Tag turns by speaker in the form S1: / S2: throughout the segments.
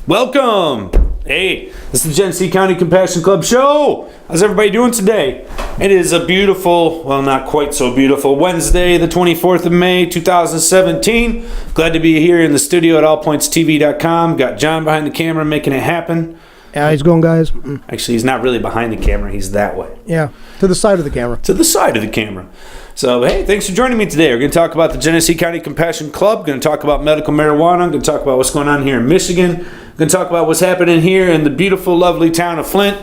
S1: Welcome! Hey, this is the Genesee County Compassion Club show. How's everybody doing today? It is a beautiful, well, not quite so beautiful, Wednesday, the 24th of May, 2017. Glad to be here in the studio at allpointstv.com. Got John behind the camera making it happen.
S2: Yeah, he's going, guys.
S1: Actually, he's not really behind the camera. He's that way.
S2: Yeah, to the side of the camera.
S1: To the side of the camera. So, hey, thanks for joining me today. We're going to talk about the Genesee County Compassion Club. We're going to talk about medical marijuana. I'm going to talk about what's going on here in Michigan. We're going to talk about what's happening here in the beautiful, lovely town of Flint.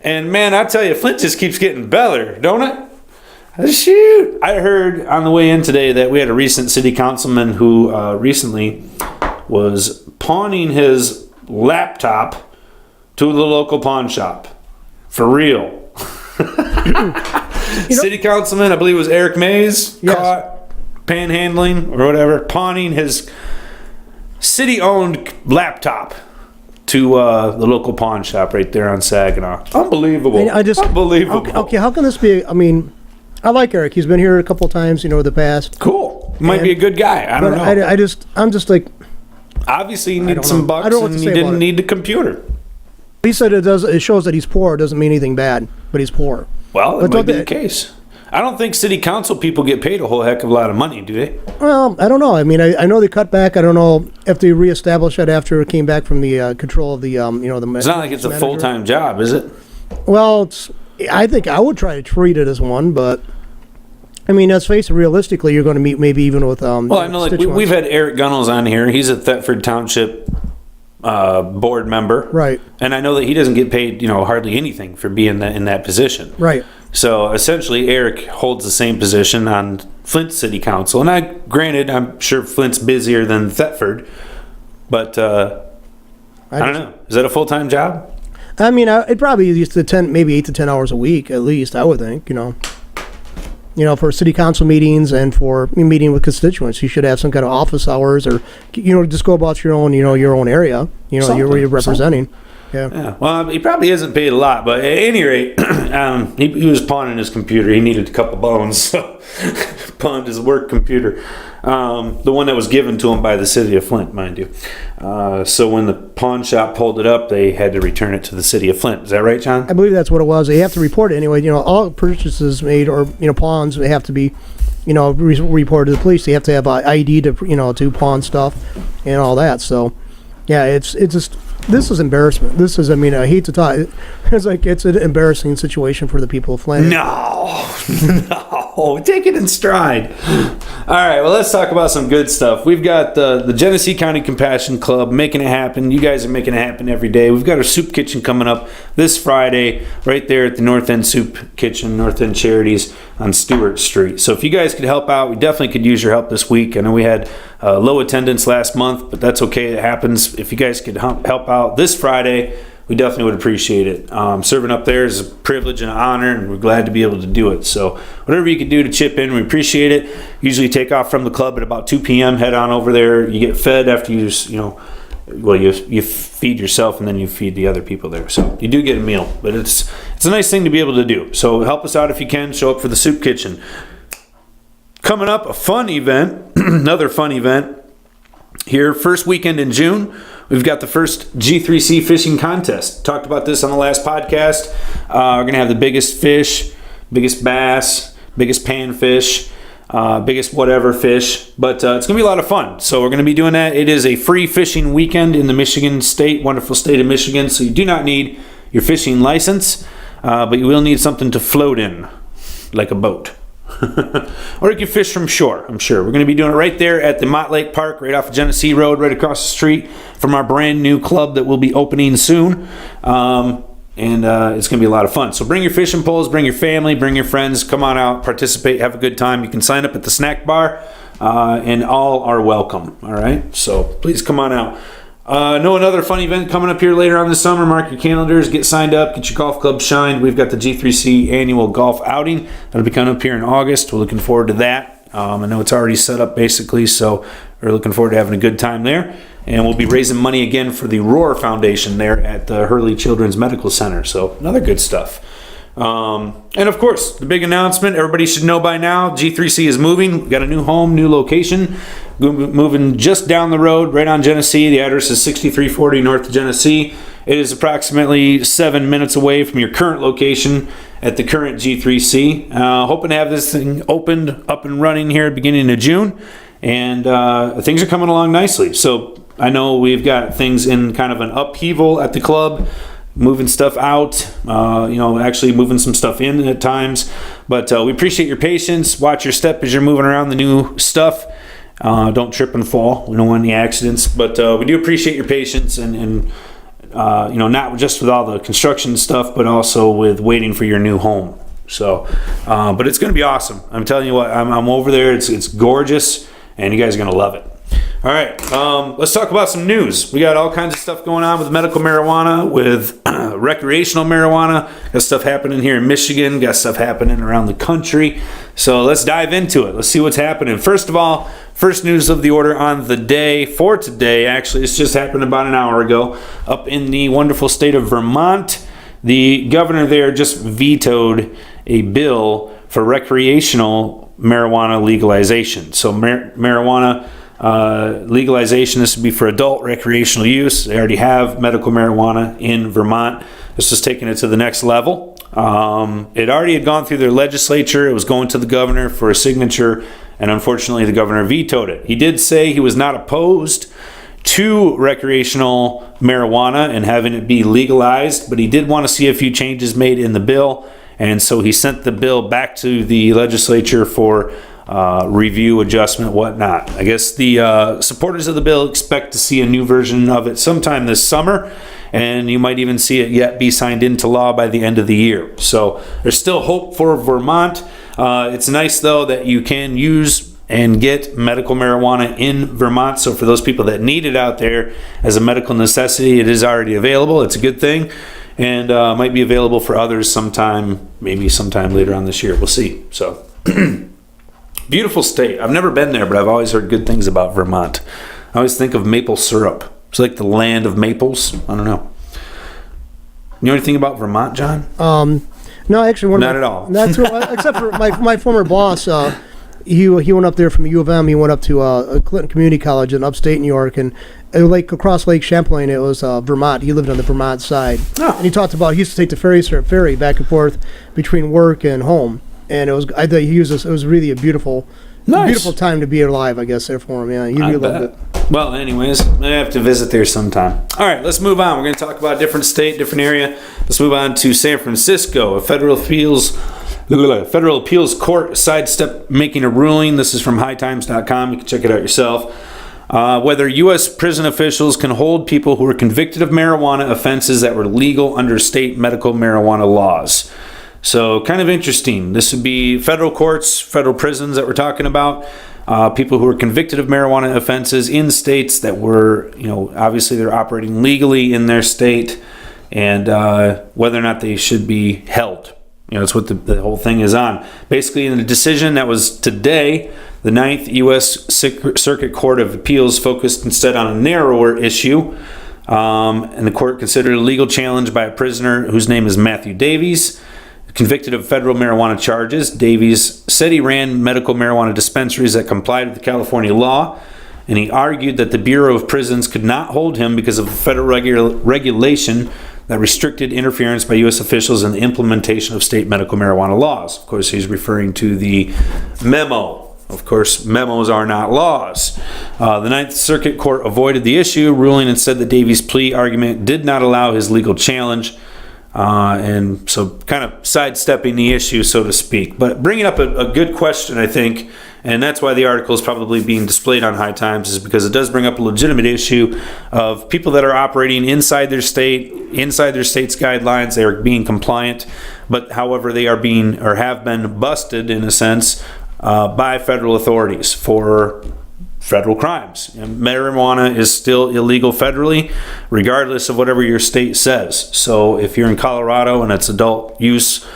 S1: And, man, I tell you, Flint just keeps getting better, don't it? Shoot. I heard on the way in today that we had a recent city councilman who recently was pawning his laptop to the local pawn shop. For real. City councilman, I believe it was Eric Mays,
S2: yes,
S1: caught panhandling or whatever, pawning his city-owned laptop to the local pawn shop right there on Saginaw. Unbelievable. Unbelievable.
S2: Okay, how can this be? I mean, I like Eric. He's been here a couple of times, in the past.
S1: Cool. Might be a good guy. I don't know.
S2: I'm just like,
S1: obviously, he needs some bucks, and he didn't need the computer.
S2: He said it shows that he's poor. It doesn't mean anything bad, but he's poor.
S1: Well, it might be the case. I don't think city council people get paid a whole heck of a lot of money, do they?
S2: Well, I don't know. I mean, I know they cut back. I don't know if they reestablished it after it came back from the control of the, the
S1: It's not like it's a full-time job, is it?
S2: Well, I think I would try to treat it as one, but I mean, let's face it, realistically, you're going to meet maybe even with
S1: well, I know, like we've had Eric Gunnels on here. He's a Thetford Township board member,
S2: right?
S1: And I know that he doesn't get paid, hardly anything for being in that position,
S2: right?
S1: So essentially, Eric holds the same position on Flint City Council, and granted, I'm sure Flint's busier than Thetford, but I don't know. Is that a full-time job?
S2: I mean, it probably used to maybe 8 to 10 hours a week at least. I would think, for city council meetings and for meeting with constituents, you should have some kind of office hours, or just go about your own, your own area, you're representing.
S1: Something. Yeah. Well, he probably isn't paid a lot, but at any rate, he was pawning his computer. He needed a couple bones, so pawned his work computer, the one that was given to him by the city of Flint, mind you. So when the pawn shop pulled it up, they had to return it to the city of Flint. Is that right, John?
S2: I believe that's what it was. They have to report it anyway. All purchases made or pawns, they have to be reported to the police. They have to have an ID to to pawn stuff and all that. So yeah, it's just. This is embarrassment. This is, I hate to talk. It's an embarrassing situation for the people of Flint.
S1: No, take it in stride. All right, well, let's talk about some good stuff. We've got the Genesee County Compassion Club making it happen. You guys are making it happen every day. We've got our soup kitchen coming up this Friday right there at the North End Soup Kitchen, North End Charities on Stewart Street. So if you guys could help out, we definitely could use your help this week. I know we had low attendance last month, but that's okay. It happens. If you guys could help out this Friday, we definitely would appreciate it. Serving up there is a privilege and an honor, and we're glad to be able to do it. So whatever you can do to chip in, we appreciate it. Usually take off from the club at about 2 p.m., head on over there. You get fed after you feed yourself, and then you feed the other people there. So you do get a meal, but it's a nice thing to be able to do. So help us out if you can. Show up for the soup kitchen. Coming up, a fun event, another fun event here, first weekend in June. We've got the first G3C fishing contest. Talked about this on the last podcast. We're going to have the biggest fish, biggest bass, biggest panfish, biggest whatever fish. But it's going to be a lot of fun. So we're going to be doing that. It is a free fishing weekend in the Michigan state, wonderful state of Michigan. So you do not need your fishing license, but you will need something to float in, like a boat. Or you can fish from shore, I'm sure. We're going to be doing it right there at the Mott Lake Park, right off of Genesee Road, right across the street from our brand new club that will be opening soon. And it's going to be a lot of fun. So bring your fishing poles, bring your family, bring your friends, come on out, participate, have a good time. You can sign up at the snack bar, and all are welcome. All right, so please come on out. Know another fun event coming up here later on this summer. Mark your calendars, get signed up, get your golf club shined. We've got the G3C annual golf outing that'll be coming up here in August. We're looking forward to that. I know it's already set up basically, so we're looking forward to having a good time there. And we'll be raising money again for the Roar Foundation there at the Hurley Children's Medical Center. So another good stuff. And of course, the big announcement, everybody should know by now, G3C is moving. We've got a new home, new location, moving just down the road, right on Genesee. The address is 6340 North Genesee. It is approximately 7 minutes away from your current location at the current G3C. Hoping to have this thing opened, up and running here at the beginning of June. And things are coming along nicely. So I know we've got things in kind of an upheaval at the club, moving stuff out, actually moving some stuff in at times. But we appreciate your patience. Watch your step as you're moving around the new stuff. Don't trip and fall. We don't want any accidents. But we do appreciate your patience and not just with all the construction stuff, but also with waiting for your new home. So, but it's going to be awesome. I'm telling you what, I'm over there. It's gorgeous, and you guys are going to love it. All right, let's talk about some news. We got all kinds of stuff going on with medical marijuana, with recreational marijuana. Got stuff happening here in Michigan. Got stuff happening around the country. So let's dive into it. Let's see what's happening. First of all, first news of the order on the day for today. Actually, it's just happened about an hour ago. Up in the wonderful state of Vermont, the governor there just vetoed a bill for recreational marijuana legalization. So marijuana legalization, this would be for adult recreational use. They already have medical marijuana in Vermont. This is taking it to the next level. It already had gone through their legislature. It was going to the governor for a signature, and unfortunately the governor vetoed it. He did say he was not opposed to recreational marijuana and having it be legalized, but he did want to see a few changes made in the bill, and so he sent the bill back to the legislature for review, adjustment, whatnot. I guess the supporters of the bill expect to see a new version of it sometime this summer, and you might even see it yet be signed into law by the end of the year. So there's still hope for Vermont. It's nice, though, that you can use and get medical marijuana in Vermont. So for those people that need it out there as a medical necessity, it is already available. It's a good thing, and might be available for others maybe sometime later on this year. We'll see. So beautiful state. I've never been there, but I've always heard good things about Vermont. I always think of maple syrup. It's like the land of maples. I don't know. You know anything about Vermont, John?
S2: No, actually,
S1: not at all.
S2: That's except for my former boss. He went up there from U of M. He went up to Clinton Community College in upstate New York, and across Lake Champlain, it was Vermont. He lived on the Vermont side, and he talked about he used to take the ferry back and forth between work and home. And it was really a beautiful time to be alive, I guess, there for him. Yeah, he really loved it.
S1: Well, anyways, I have to visit there sometime. All right, let's move on. We're going to talk about a different state, different area. Let's move on to San Francisco. A federal appeals court sidestepped making a ruling. This is from hightimes.com. You can check it out yourself. Whether U.S. prison officials can hold people who were convicted of marijuana offenses that were legal under state medical marijuana laws. So kind of interesting. This would be federal courts, federal prisons that we're talking about. People who are convicted of marijuana offenses in states that were, obviously they're operating legally in their state, and whether or not they should be held. That's what the whole thing is on. Basically, in the decision that was today, the 9th U.S. Circuit Court of Appeals focused instead on a narrower issue. And the court considered a legal challenge by a prisoner whose name is Matthew Davies. Convicted of federal marijuana charges, Davies said he ran medical marijuana dispensaries that complied with the California law, and he argued that the Bureau of Prisons could not hold him because of the federal regulation that restricted interference by U.S. officials in the implementation of state medical marijuana laws. Of course, he's referring to the memo. Of course, memos are not laws. The Ninth Circuit Court avoided the issue, ruling and said that Davies' plea argument did not allow his legal challenge. And so kind of sidestepping the issue, so to speak. But bringing up a good question, I think, and that's why the article is probably being displayed on High Times, is because it does bring up a legitimate issue of people that are operating inside their state's guidelines. They are being compliant, but however they are being or have been busted, in a sense, by federal authorities for federal crimes. Marijuana is still illegal federally, regardless of whatever your state says. So if you're in Colorado and it's adult use,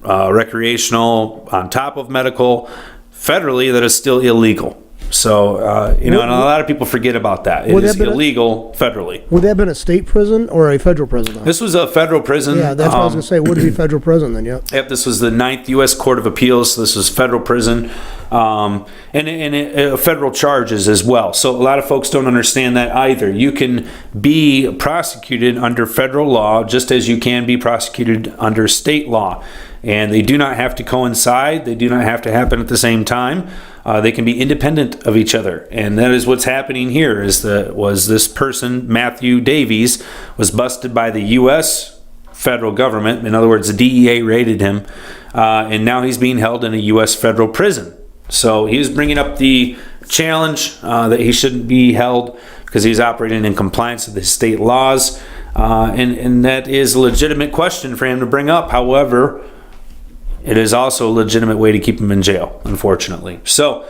S1: recreational, on top of medical, federally, that is still illegal. So, and a lot of people forget about that. It is illegal federally.
S2: Would that have been a state prison or a federal prison?
S1: This was a federal prison.
S2: Yeah, that's what I was going to say. Would it be federal prison then, yeah?
S1: Yep, this was the 9th U.S. Court of Appeals. So this was federal prison. And federal charges as well. So a lot of folks don't understand that either. You can be prosecuted under federal law just as you can be prosecuted under state law. And they do not have to coincide. They do not have to happen at the same time. They can be independent of each other. And that is what's happening here was this person, Matthew Davies, was busted by the U.S. federal government. In other words, the DEA raided him. And now he's being held in a U.S. federal prison. So he was bringing up the challenge that he shouldn't be held because he's operating in compliance with the state laws. And that is a legitimate question for him to bring up. However, it is also a legitimate way to keep him in jail, unfortunately. So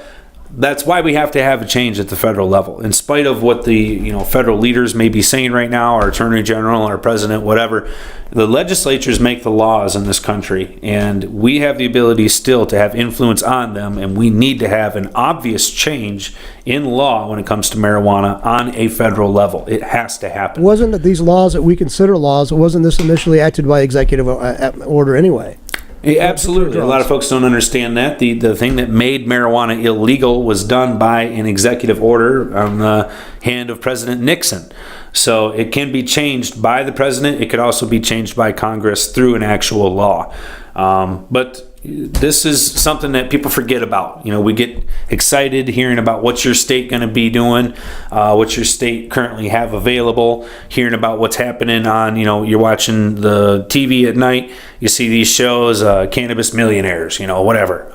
S1: that's why we have to have a change at the federal level. In spite of what the federal leaders may be saying right now, our attorney general, our president, whatever, the legislatures make the laws in this country, and we have the ability still to have influence on them, and we need to have an obvious change in law when it comes to marijuana on a federal level. It has to happen.
S2: Wasn't it these laws that we consider laws, wasn't this initially acted by executive order anyway?
S1: Yeah, absolutely. A lot of folks don't understand that. The thing that made marijuana illegal was done by an executive order on the hand of President Nixon. So it can be changed by the president. It could also be changed by Congress through an actual law. But this is something that people forget about. We get excited hearing about what's your state going to be doing, what your state currently have available, hearing about what's happening on, you're watching the TV at night, you see these shows, Cannabis Millionaires, whatever.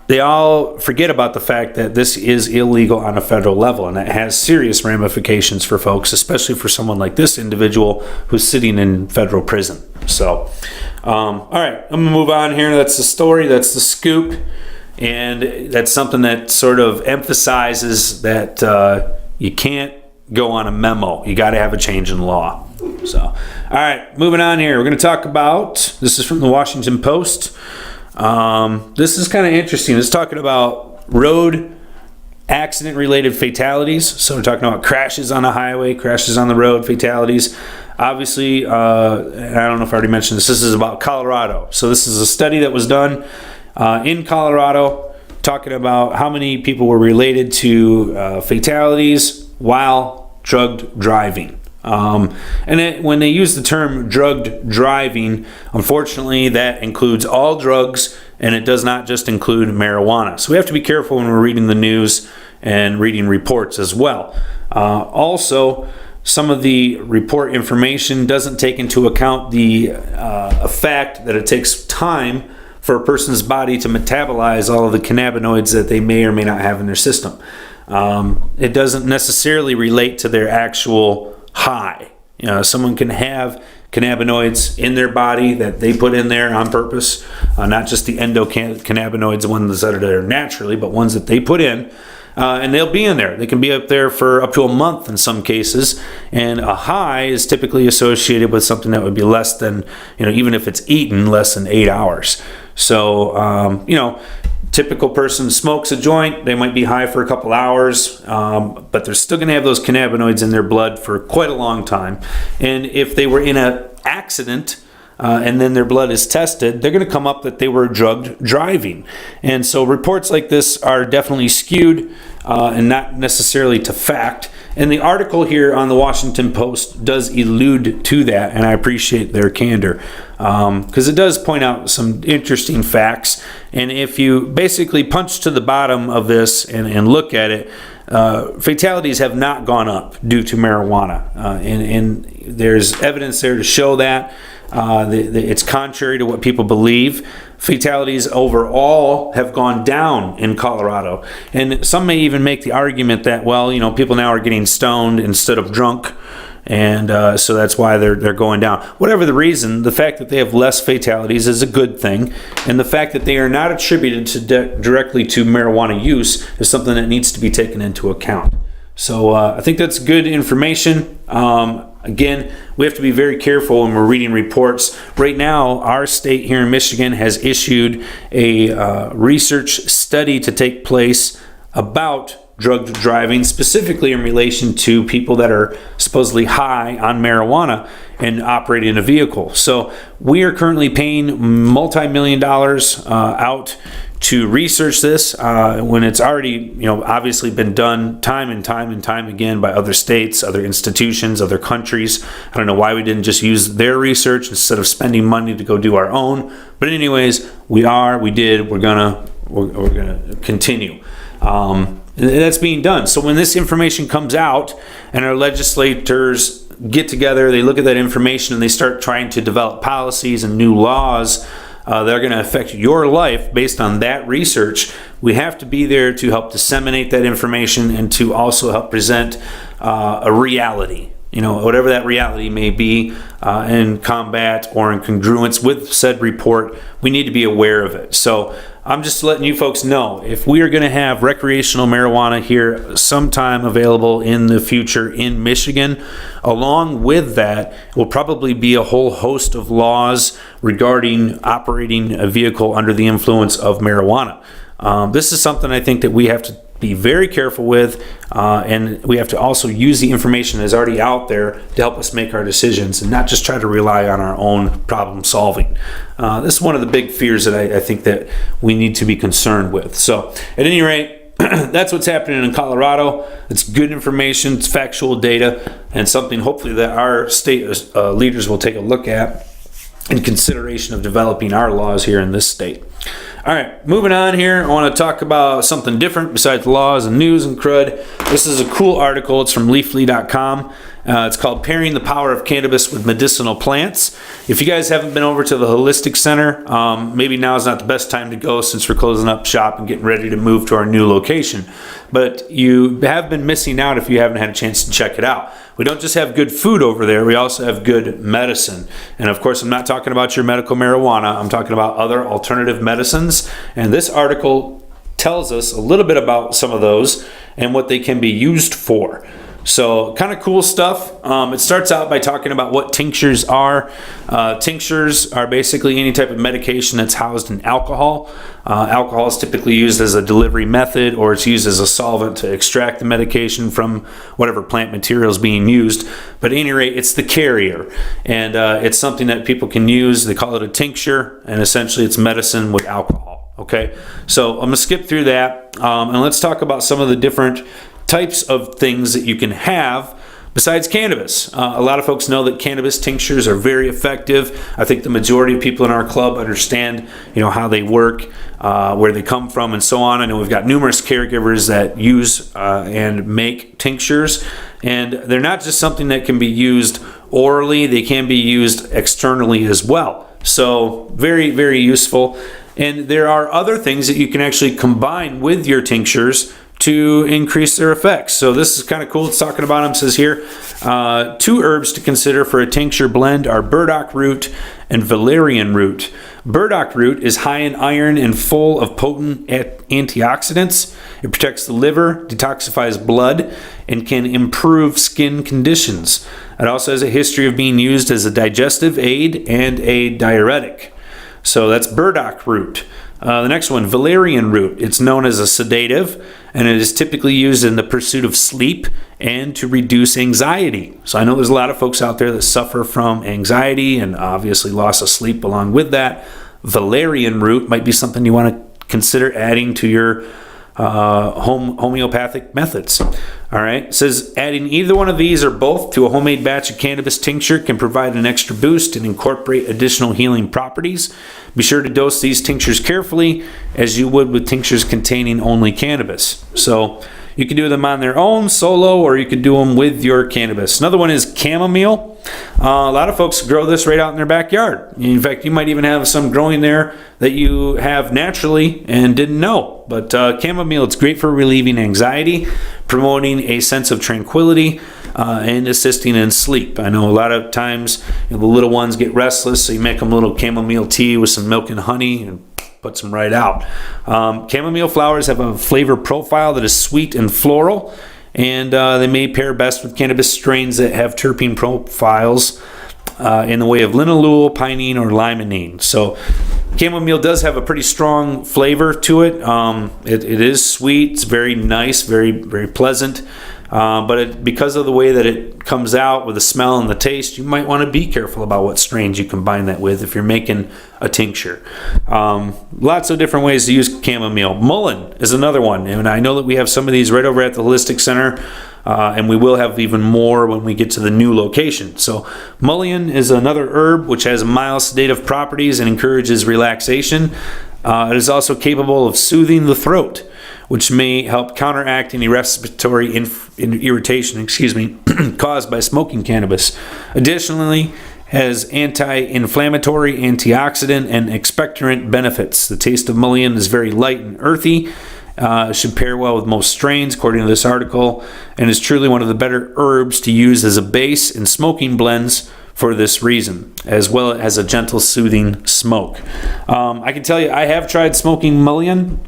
S1: They all forget about the fact that this is illegal on a federal level, and that has serious ramifications for folks, especially for someone like this individual who's sitting in federal prison. So, all right, I'm going to move on here. That's the story. That's the scoop. And that's something that sort of emphasizes that you can't go on a memo. You got to have a change in law. So, all right, moving on here. We're going to talk about, this is from the Washington Post. This is kind of interesting. It's talking about road accident related fatalities. So we're talking about crashes on the highway, crashes on the road, fatalities. Obviously, I don't know if I already mentioned this. This is about Colorado. So this is a study that was done in Colorado, talking about how many people were related to fatalities while drugged driving. When they use the term drugged driving, unfortunately that includes all drugs, and it does not just include marijuana. So we have to be careful when we're reading the news and reading reports as well. Also, some of the report information doesn't take into account the fact that it takes time for a person's body to metabolize all of the cannabinoids that they may or may not have in their system. It doesn't necessarily relate to their actual high. Someone can have cannabinoids in their body that they put in there on purpose, not just the endocannabinoids, ones that are there naturally, but ones that they put in, and they'll be in there. They can be up there for up to a month in some cases, and a high is typically associated with something that would be less than, even if it's eaten, less than 8 hours. So, typical person smokes a joint, they might be high for a couple hours, but they're still going to have those cannabinoids in their blood for quite a long time. And if they were in an accident and then their blood is tested, they're going to come up that they were drugged driving. And so reports like this are definitely skewed and not necessarily to fact. And the article here on the Washington Post does allude to that, and I appreciate their candor because it does point out some interesting facts. And if you basically punch to the bottom of this and look at it, fatalities have not gone up due to marijuana, and there's evidence there to show that. It's contrary to what people believe. Fatalities overall have gone down in Colorado, and some may even make the argument that, people now are getting stoned instead of drunk, and so that's why they're going down. Whatever the reason, the fact that they have less fatalities is a good thing, and the fact that they are not attributed directly to marijuana use is something that needs to be taken into account. So I think that's good information. Again, we have to be very careful when we're reading reports. Right now, our state here in Michigan has issued a research study to take place about drug driving, specifically in relation to people that are supposedly high on marijuana and operating a vehicle. So we are currently paying multi-million dollars out to research this when it's already, obviously been done time and time again by other states, other institutions, other countries. I don't know why we didn't just use their research instead of spending money to go do our own. But anyways, we're gonna continue. That's being done. So when this information comes out and our legislators get together, they look at that information and they start trying to develop policies and new laws that are going to affect your life based on that research, we have to be there to help disseminate that information and to also help present a reality. Whatever that reality may be, in combat or in congruence with said report, we need to be aware of it. So I'm just letting you folks know, if we are going to have recreational marijuana here sometime available in the future in Michigan, along with that will probably be a whole host of laws regarding operating a vehicle under the influence of marijuana. This is something I think that we have to be very careful with, and we have to also use the information that's already out there to help us make our decisions and not just try to rely on our own problem solving. This is one of the big fears that I think that we need to be concerned with. So at any rate, that's what's happening in Colorado. It's good information, it's factual data, and something hopefully that our state leaders will take a look at in consideration of developing our laws here in this state. All right, moving on here, I want to talk about something different besides laws and news and crud. This is a cool article. It's from leafly.com. It's called Pairing the Power of Cannabis with Medicinal Plants. If you guys haven't been over to the Holistic Center, maybe now is not the best time to go since we're closing up shop and getting ready to move to our new location. But you have been missing out if you haven't had a chance to check it out. We don't just have good food over there, we also have good medicine. And of course, I'm not talking about your medical marijuana, I'm talking about other alternative medicines. And this article tells us a little bit about some of those and what they can be used for. So kind of cool stuff. It starts out by talking about what tinctures are. Tinctures are basically any type of medication that's housed in alcohol. Alcohol is typically used as a delivery method, or it's used as a solvent to extract the medication from whatever plant material is being used. But at any rate, it's the carrier, and it's something that people can use. They call it a tincture, and essentially it's medicine with alcohol. Okay, so I'm going to skip through that, and let's talk about some of the different types of things that you can have besides cannabis. A lot of folks know that cannabis tinctures are very effective. I think the majority of people in our club understand, how they work, where they come from, and so on. I know we've got numerous caregivers that use and make tinctures, and they're not just something that can be used orally, they can be used externally as well. So very, very useful. And there are other things that you can actually combine with your tinctures to increase their effects. So this is kind of cool. It's talking about them. It says here, 2 herbs to consider for a tincture blend are burdock root and valerian root. Burdock root is high in iron and full of potent antioxidants. It protects the liver, detoxifies blood, and can improve skin conditions. It also has a history of being used as a digestive aid and a diuretic. So that's burdock root. The next one, valerian root. It's known as a sedative, and it is typically used in the pursuit of sleep and to reduce anxiety. So I know there's a lot of folks out there that suffer from anxiety and obviously loss of sleep along with that. Valerian root might be something you want to consider adding to your homeopathic methods. All right, it says adding either one of these or both to a homemade batch of cannabis tincture can provide an extra boost and incorporate additional healing properties. Be sure to dose these tinctures carefully as you would with tinctures containing only cannabis. So you can do them on their own, solo, or you can do them with your cannabis. Another one is chamomile. A lot of folks grow this right out in their backyard. In fact, you might even have some growing there that you have naturally and didn't know. But chamomile, it's great for relieving anxiety, promoting a sense of tranquility, and assisting in sleep. I know a lot of times the little ones get restless, so you make them a little chamomile tea with some milk and honey and puts them right out. Chamomile flowers have a flavor profile that is sweet and floral, and they may pair best with cannabis strains that have terpene profiles in the way of linalool, pinene, or limonene. So Chamomile does have a pretty strong flavor to it. It is sweet. It's very nice, very, very pleasant. But because of the way that it comes out with the smell and the taste, you might want to be careful about what strains you combine that with if you're making a tincture. Lots of different ways to use chamomile. Mullein is another one, and I know that we have some of these right over at the Holistic Center, and we will have even more when we get to the new location. So mullein is another herb which has mild sedative properties and encourages relaxation. It is also capable of soothing the throat, which may help counteract any respiratory irritation, caused by smoking cannabis. Additionally, has anti-inflammatory, antioxidant, and expectorant benefits. The taste of mullein is very light and earthy. Should pair well with most strains, according to this article, and is truly one of the better herbs to use as a base in smoking blends for this reason, as well as a gentle, soothing smoke. I can tell you, I have tried smoking mullein.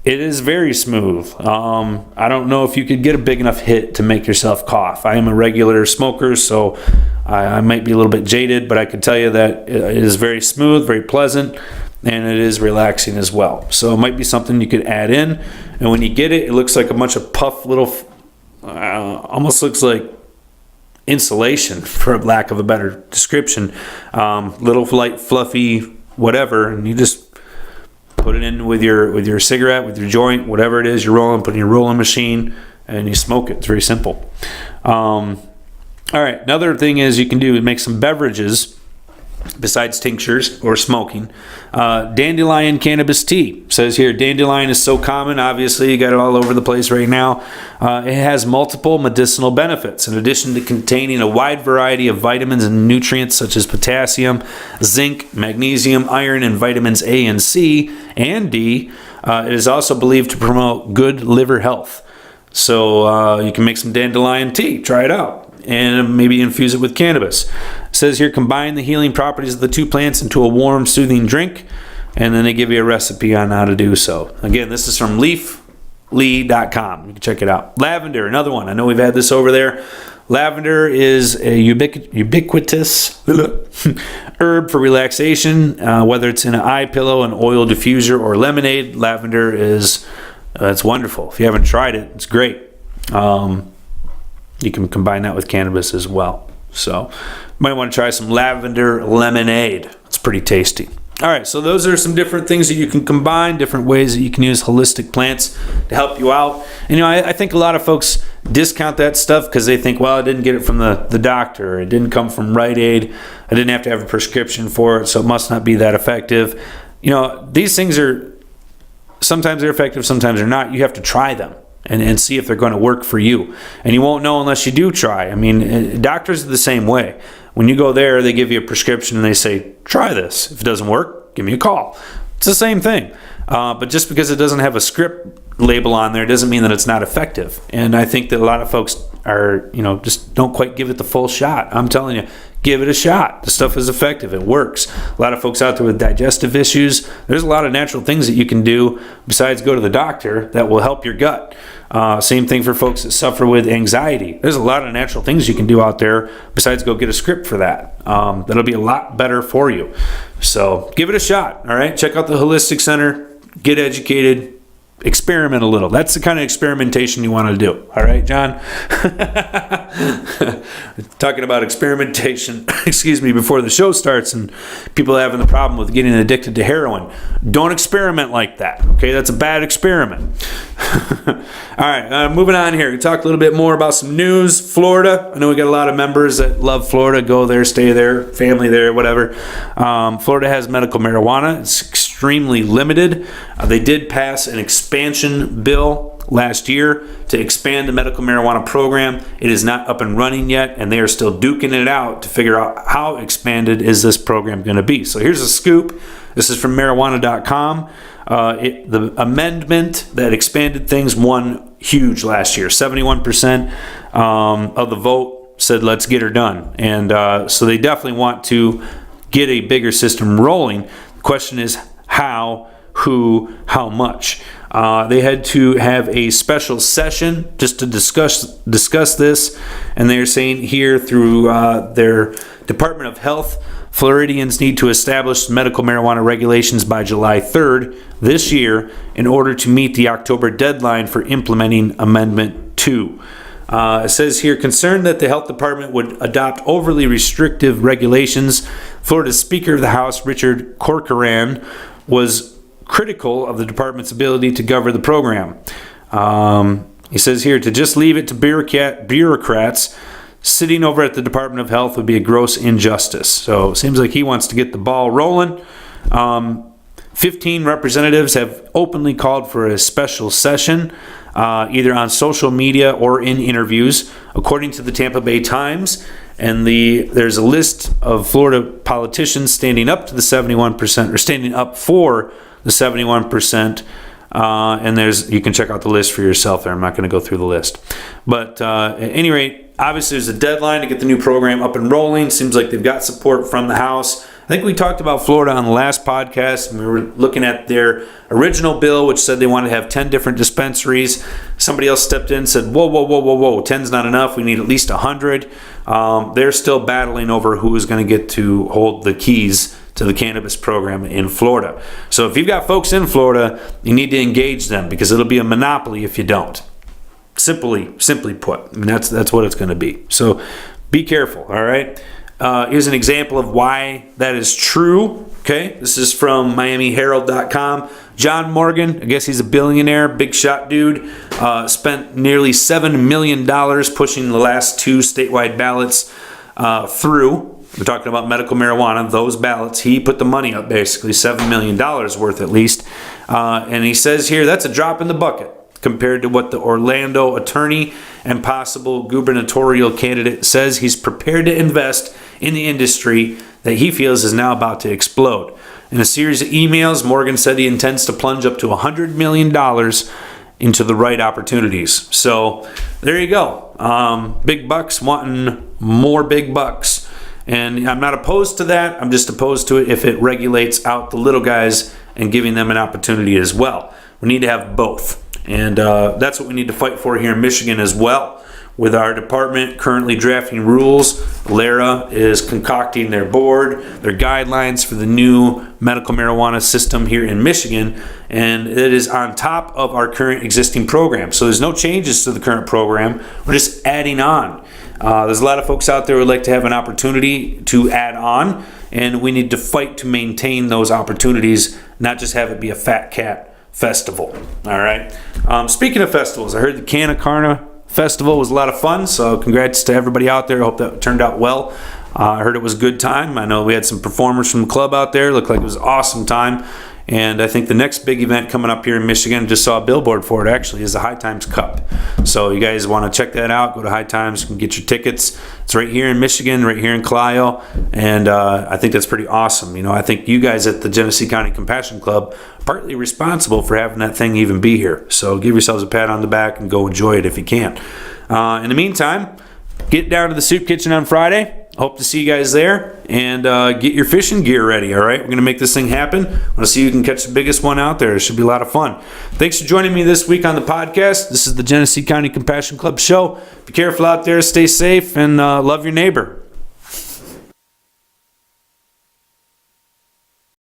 S1: It is very smooth. I don't know if you could get a big enough hit to make yourself cough. I am a regular smoker, so I might be a little bit jaded, but I can tell you that it is very smooth, very pleasant, and it is relaxing as well. So it might be something you could add in, and when you get it, it looks like a bunch of puff little, almost looks like insulation, for lack of a better description. Little light, fluffy, whatever, and you just put it in with your cigarette, with your joint, whatever it is you're rolling, put it in your rolling machine, and you smoke it. It's very simple. All right, another thing is you can do is make some beverages besides tinctures or smoking. Dandelion cannabis tea. It says here, dandelion is so common. Obviously, you got it all over the place right now. It has multiple medicinal benefits. In addition to containing a wide variety of vitamins and nutrients such as potassium, zinc, magnesium, iron, and vitamins A and C and D, it is also believed to promote good liver health. So you can make some dandelion tea. Try it out. And maybe infuse it with cannabis. It says here, combine the healing properties of the two plants into a warm, soothing drink, and then they give you a recipe on how to do so. Again, this is from leafly.com. You can check it out. Lavender, another one. I know we've had this over there. Lavender is a ubiquitous herb for relaxation, whether it's in an eye pillow, an oil diffuser, or lemonade. Lavender is it's wonderful. If you haven't tried it, it's great. You can combine that with cannabis as well. So you might want to try some lavender lemonade. It's pretty tasty. All right, so those are some different things that you can combine, different ways that you can use holistic plants to help you out. And, I think a lot of folks discount that stuff because they think, well, I didn't get it from the doctor. Or it didn't come from Rite Aid. I didn't have to have a prescription for it, so it must not be that effective. These things are, sometimes they're effective, sometimes they're not. You have to try them and see if they're going to work for you. And you won't know unless you do try. I mean, doctors are the same way. When you go there, they give you a prescription and they say, try this. If it doesn't work, give me a call. It's the same thing. But just because it doesn't have a script label on there doesn't mean that it's not effective. And I think that a lot of folks are, just don't quite give it the full shot. I'm telling you, give it a shot. The stuff is effective. It works. A lot of folks out there with digestive issues, there's a lot of natural things that you can do besides go to the doctor that will help your gut. Same thing for folks that suffer with anxiety. There's a lot of natural things you can do out there besides go get a script for that. That'll be a lot better for you. So give it a shot. All right. Check out the Holistic Center. Get educated. Experiment a little. That's the kind of experimentation you want to do. All right, John? Talking about experimentation, before the show starts and people having the problem with getting addicted to heroin. Don't experiment like that, okay? That's a bad experiment. All right, moving on here. We talk a little bit more about some news. Florida. I know we got a lot of members that love Florida. Go there, stay there, family there, whatever. Florida has medical marijuana. It's extremely limited. They did pass an expansion bill last year to expand the medical marijuana program. It is not up and running yet, and they are still duking it out to figure out how expanded is this program going to be. So here's a scoop. This is from marijuana.com. The amendment that expanded things won huge last year. 71% of the vote said let's get her done. And so they definitely want to get a bigger system rolling. The question is how, who, how much. They had to have a special session just to discuss this, and they're saying here through their Department of Health, Floridians need to establish medical marijuana regulations by July 3rd this year in order to meet the October deadline for implementing Amendment 2. It says here, concerned that the health department would adopt overly restrictive regulations, Florida's Speaker of the House, Richard Corcoran, was critical of the department's ability to govern the program. He says here, to just leave it to bureaucrats sitting over at the Department of Health would be a gross injustice. So it seems like he wants to get the ball rolling. 15 representatives have openly called for a special session, either on social media or in interviews, according to the Tampa Bay Times. And there's a list of Florida politicians standing up to the 71%, or standing up for the 71%. And you can check out the list for yourself there. I'm not going to go through the list. But at any rate, obviously there's a deadline to get the new program up and rolling. Seems like they've got support from the House. I think we talked about Florida on the last podcast, and we were looking at their original bill, which said they wanted to have 10 different dispensaries. Somebody else stepped in and said, whoa, 10's not enough. We need at least 100. They're still battling over who is going to get to hold the keys to the cannabis program in Florida. So if you've got folks in Florida, you need to engage them, because it'll be a monopoly if you don't. Simply put. I mean, that's what it's going to be. So be careful, all right? Here's an example of why that is true. Okay, this is from MiamiHerald.com. John Morgan, I guess he's a billionaire, big shot dude, spent nearly $7 million pushing the last 2 statewide ballots through. We're talking about medical marijuana, those ballots. He put the money up, basically $7 million worth at least. And he says here, that's a drop in the bucket compared to what the Orlando attorney and possible gubernatorial candidate says. He's prepared to invest in the industry that he feels is now about to explode. In a series of emails, Morgan said he intends to plunge up to $100 million into the right opportunities. So there you go. Big bucks wanting more big bucks. And I'm not opposed to that. I'm just opposed to it if it regulates out the little guys and giving them an opportunity as well. We need to have both. And that's what we need to fight for here in Michigan as well. With our department currently drafting rules, LARA is concocting their board, their guidelines for the new medical marijuana system here in Michigan, and it is on top of our current existing program. So there's no changes to the current program. We're just adding on. There's a lot of folks out there who would like to have an opportunity to add on, and we need to fight to maintain those opportunities, not just have it be a fat cat festival. All right. Speaking of festivals, I heard the Canna Carna Festival was a lot of fun, so congrats to everybody out there. I hope that turned out well. I heard it was a good time. I know we had some performers from the club out there. It looked like it was an awesome time. And I think the next big event coming up here in Michigan, just saw a billboard for it actually, is the High Times Cup. So you guys want to check that out, go to High Times, you can get your tickets. It's right here in Michigan, right here in Clio. And I think that's pretty awesome. You know, I think you guys at the Genesee County Compassion Club are partly responsible for having that thing even be here. So give yourselves a pat on the back and go enjoy it if you can. In the meantime, get down to the Soup Kitchen on Friday. Hope to see you guys there, and get your fishing gear ready, all right? We're going to make this thing happen. I want to see who can catch the biggest one out there. It should be a lot of fun. Thanks for joining me this week on the podcast. This is the Genesee County Compassion Club show. Be careful out there, stay safe, and love your neighbor.